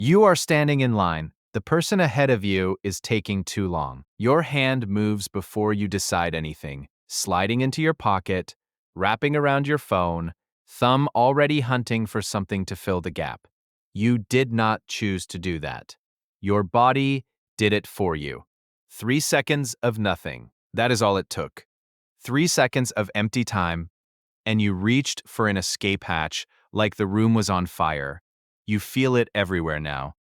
You are standing in line. The person ahead of you is taking too long. Your hand moves before you decide anything, sliding into your pocket, wrapping around your phone, thumb already hunting for something to fill the gap. You did not choose to do that. Your body did it for you. 3 seconds of nothing. That is all it took. 3 seconds of empty time, and you reached for an escape hatch like the room was on fire. You feel it everywhere now.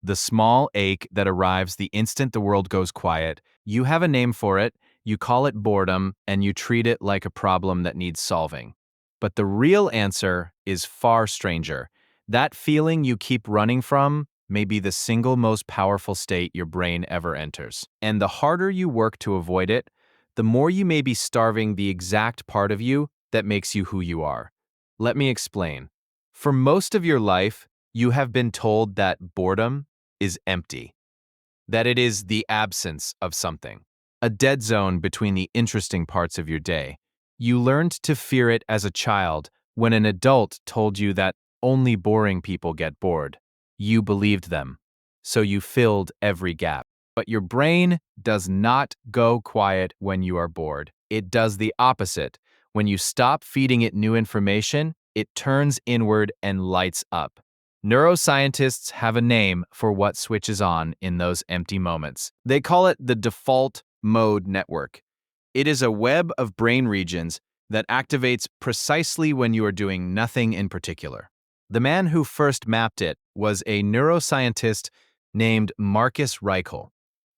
The small ache that arrives the instant the world goes quiet. You have a name for it, you call it boredom, and you treat it like a problem that needs solving. But the real answer is far stranger. That feeling you keep running from may be the single most powerful state your brain ever enters. And the harder you work to avoid it, the more you may be starving the exact part of you that makes you who you are. Let me explain. For most of your life, you have been told that boredom is empty, that it is the absence of something, a dead zone between the interesting parts of your day. You learned to fear it as a child when an adult told you that only boring people get bored. You believed them, so you filled every gap. But your brain does not go quiet when you are bored. It does the opposite. When you stop feeding it new information, it turns inward and lights up. Neuroscientists have a name for what switches on in those empty moments. They call it the default mode network. It is a web of brain regions that activates precisely when you are doing nothing in particular. The man who first mapped it was a neuroscientist named Marcus Reichel.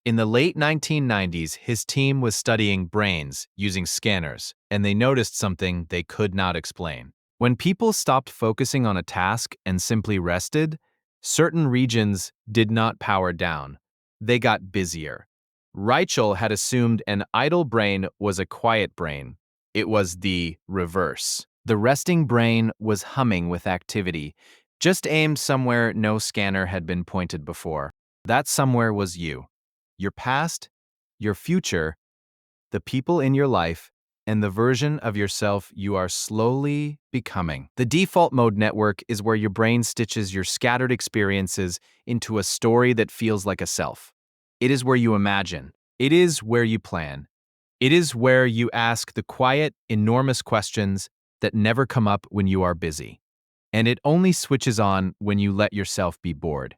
In the late 1990s, his team was studying brains using scanners, and they noticed something they could not explain. When people stopped focusing on a task and simply rested, certain regions did not power down. They got busier. Reichel had assumed an idle brain was a quiet brain. It was the reverse. The resting brain was humming with activity, just aimed somewhere no scanner had been pointed before. That somewhere was you. Your past, your future, the people in your life, and the version of yourself you are slowly becoming. The default mode network is where your brain stitches your scattered experiences into a story that feels like a self. It is where you imagine. It is where you plan. It is where you ask the quiet, enormous questions that never come up when you are busy. And it only switches on when you let yourself be bored.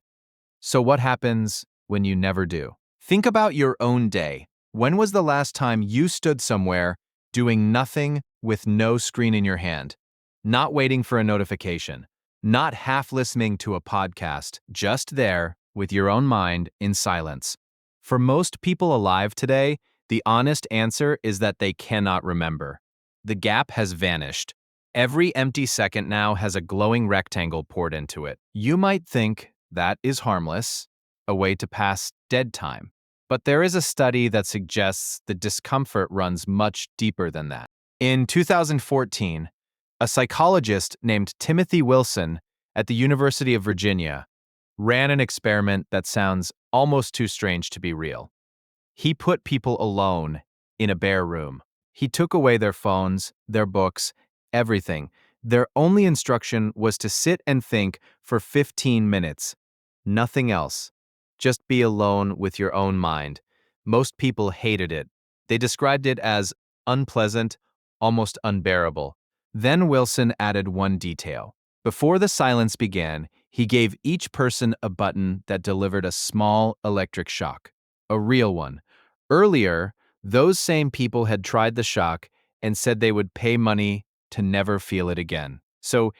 So what happens when you never do? Think about your own day. When was the last time you stood somewhere doing nothing with no screen in your hand? Not waiting for a notification, not half listening to a podcast, just there with your own mind in silence. For most people alive today, the honest answer is that they cannot remember. The gap has vanished. Every empty second now has a glowing rectangle poured into it. You might think that is harmless, a way to pass dead time. But there is a study that suggests the discomfort runs much deeper than that. In 2014, a psychologist named Timothy Wilson at the University of Virginia ran an experiment that sounds almost too strange to be real. He put people alone in a bare room. He took away their phones, their books, everything. Their only instruction was to sit and think for 15 minutes. Nothing else. Just be alone with your own mind. Most people hated it. They described it as unpleasant, almost unbearable. Then Wilson added one detail. Before the silence began, he gave each person a button that delivered a small electric shock. A real one. Earlier, those same people had tried the shock and said they would pay money to never feel it again. So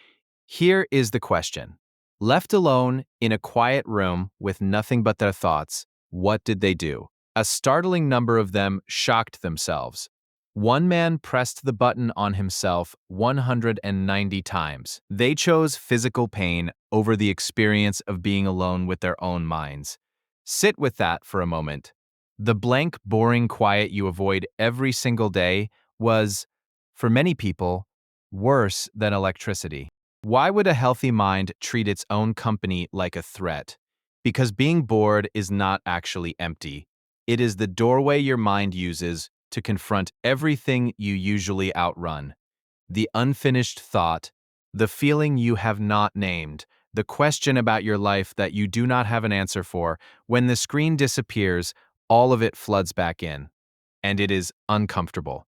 here is the question. Left alone in a quiet room with nothing but their thoughts, what did they do? A startling number of them shocked themselves. One man pressed the button on himself 190 times. They chose physical pain over the experience of being alone with their own minds. Sit with that for a moment. The blank, boring quiet you avoid every single day was, for many people, worse than electricity. Why would a healthy mind treat its own company like a threat? Because being bored is not actually empty. It is the doorway your mind uses to confront everything you usually outrun. The unfinished thought, the feeling you have not named, the question about your life that you do not have an answer for. When the screen disappears, all of it floods back in, and it is uncomfortable.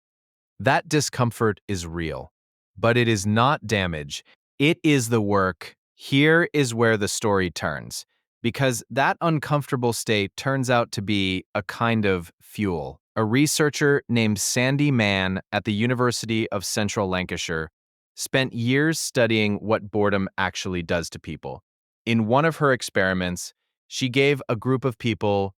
That discomfort is real, but it is not damage. It is the work. Here is where the story turns, because that uncomfortable state turns out to be a kind of fuel. A researcher named Sandy Mann at the University of Central Lancashire spent years studying what boredom actually does to people. In one of her experiments, she gave a group of people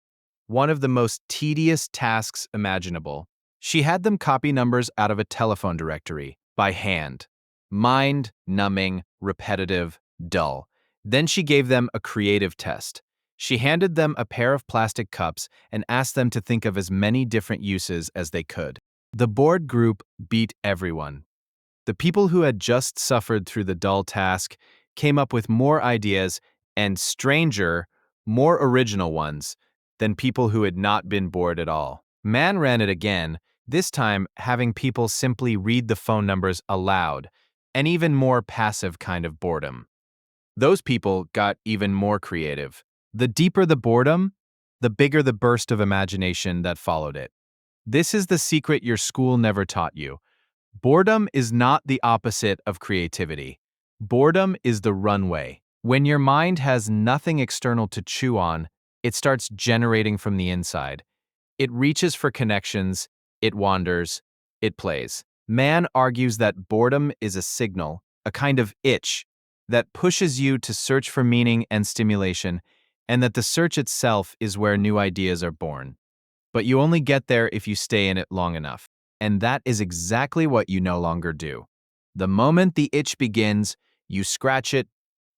one of the most tedious tasks imaginable. She had them copy numbers out of a telephone directory by hand. Mind-numbing, repetitive, dull. Then she gave them a creative test. She handed them a pair of plastic cups and asked them to think of as many different uses as they could. The bored group beat everyone. The people who had just suffered through the dull task came up with more ideas and stranger, more original ones than people who had not been bored at all. Mann ran it again, this time having people simply read the phone numbers aloud, an even more passive kind of boredom. Those people got even more creative. The deeper the boredom, the bigger the burst of imagination that followed it. This is the secret your school never taught you. Boredom is not the opposite of creativity. Boredom is the runway. When your mind has nothing external to chew on, it starts generating from the inside. It reaches for connections, it wanders, it plays. Mann argues that boredom is a signal, a kind of itch, that pushes you to search for meaning and stimulation, and that the search itself is where new ideas are born. But you only get there if you stay in it long enough. And that is exactly what you no longer do. The moment the itch begins, you scratch it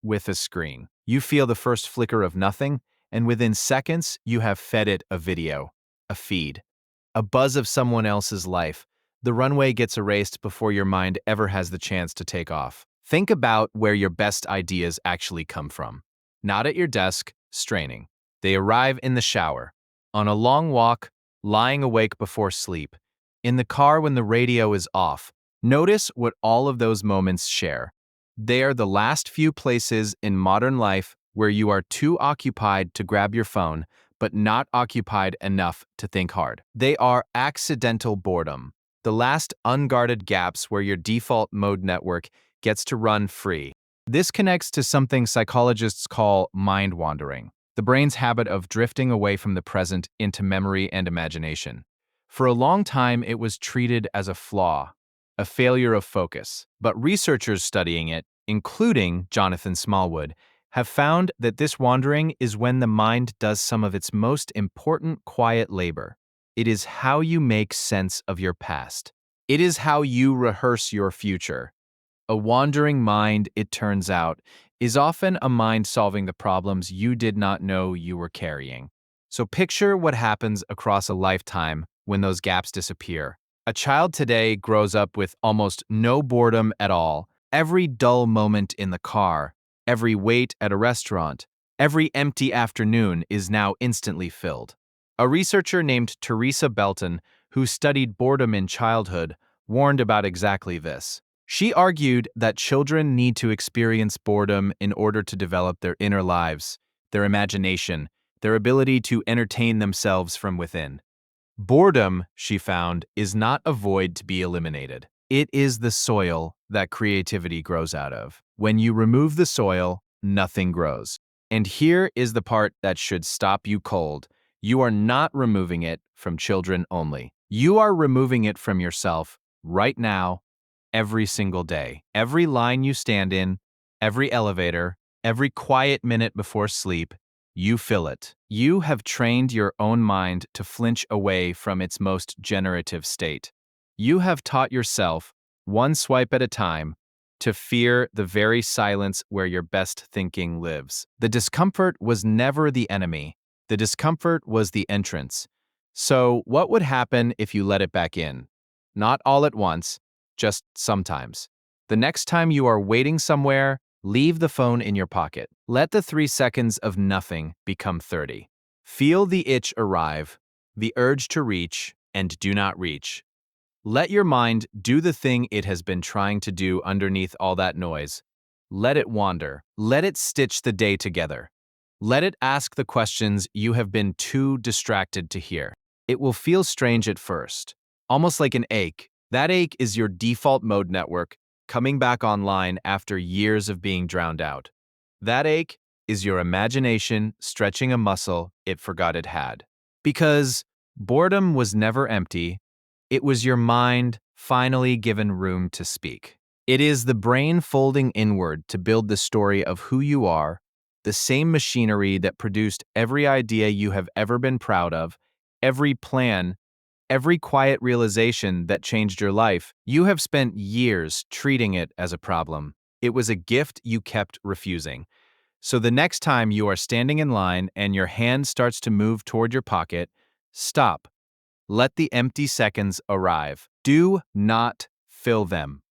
with a screen. You feel the first flicker of nothing, and within seconds, you have fed it a video, a feed, a buzz of someone else's life. The runway gets erased before your mind ever has the chance to take off. Think about where your best ideas actually come from. Not at your desk, straining. They arrive in the shower, on a long walk, lying awake before sleep, in the car when the radio is off. Notice what all of those moments share. They are the last few places in modern life where you are too occupied to grab your phone, but not occupied enough to think hard. They are accidental boredom, the last unguarded gaps where your default mode network gets to run free. This connects to something psychologists call mind wandering, the brain's habit of drifting away from the present into memory and imagination. For a long time, it was treated as a flaw, a failure of focus. But researchers studying it, including Jonathan Smallwood, have found that this wandering is when the mind does some of its most important quiet labor. It is how you make sense of your past. It is how you rehearse your future. A wandering mind, it turns out, is often a mind solving the problems you did not know you were carrying. So picture what happens across a lifetime when those gaps disappear. A child today grows up with almost no boredom at all. Every dull moment in the car, every wait at a restaurant, every empty afternoon is now instantly filled. A researcher named Teresa Belton, who studied boredom in childhood, warned about exactly this. She argued that children need to experience boredom in order to develop their inner lives, their imagination, their ability to entertain themselves from within. Boredom, she found, is not a void to be eliminated. It is the soil that creativity grows out of. When you remove the soil, nothing grows. And here is the part that should stop you cold. You are not removing it from children only. You are removing it from yourself right now, every single day. Every line you stand in, every elevator, every quiet minute before sleep, you fill it. You have trained your own mind to flinch away from its most generative state. You have taught yourself, one swipe at a time, to fear the very silence where your best thinking lives. The discomfort was never the enemy. The discomfort was the entrance. So, what would happen if you let it back in? Not all at once, just sometimes. The next time you are waiting somewhere, leave the phone in your pocket. Let the 3 seconds of nothing become 30. Feel the itch arrive, the urge to reach, and do not reach. Let your mind do the thing it has been trying to do underneath all that noise. Let it wander. Let it stitch the day together. Let it ask the questions you have been too distracted to hear. It will feel strange at first, almost like an ache. That ache is your default mode network coming back online after years of being drowned out. That ache is your imagination stretching a muscle it forgot it had. Because boredom was never empty, it was your mind finally given room to speak. It is the brain folding inward to build the story of who you are, the same machinery that produced every idea you have ever been proud of, every plan, every quiet realization that changed your life. You have spent years treating it as a problem. It was a gift you kept refusing. So the next time you are standing in line and your hand starts to move toward your pocket, stop. Let the empty seconds arrive. Do not fill them.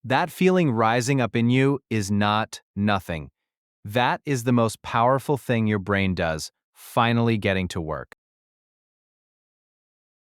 That feeling rising up in you is not nothing. That is the most powerful thing your brain does, finally getting to work.